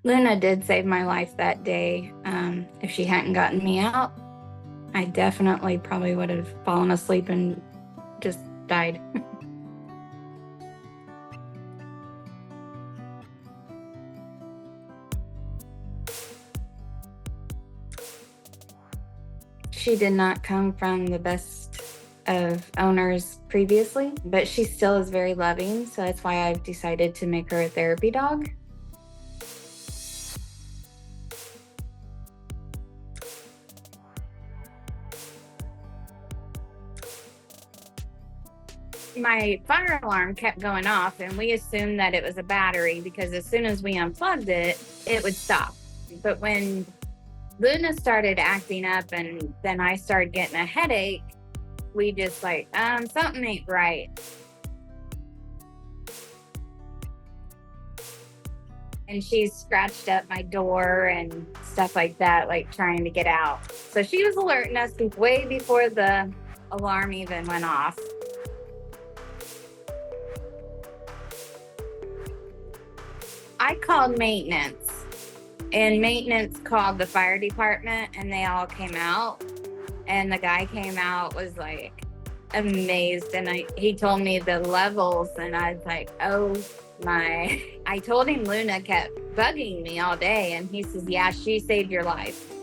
Luna did save my life that day. If she hadn't gotten me out, I definitely probably would have fallen asleep and just died. She did not come from the best of owners previously, but she still is very loving. So that's why I've decided to make her a therapy dog. My fire alarm kept going off, and we assumed that it was a battery because as soon as we unplugged it, it would stop. But when Luna started acting up and then I started getting a headache, we just something ain't right. And she scratched up my door and stuff like that, like trying to get out. So she was alerting us way before the alarm even went off. I called maintenance, and maintenance called the fire department, and they all came out. And the guy came out, was like amazed, and he told me the levels, and I was like, oh my. I told him Luna kept bugging me all day, and he says, yeah, she saved your life.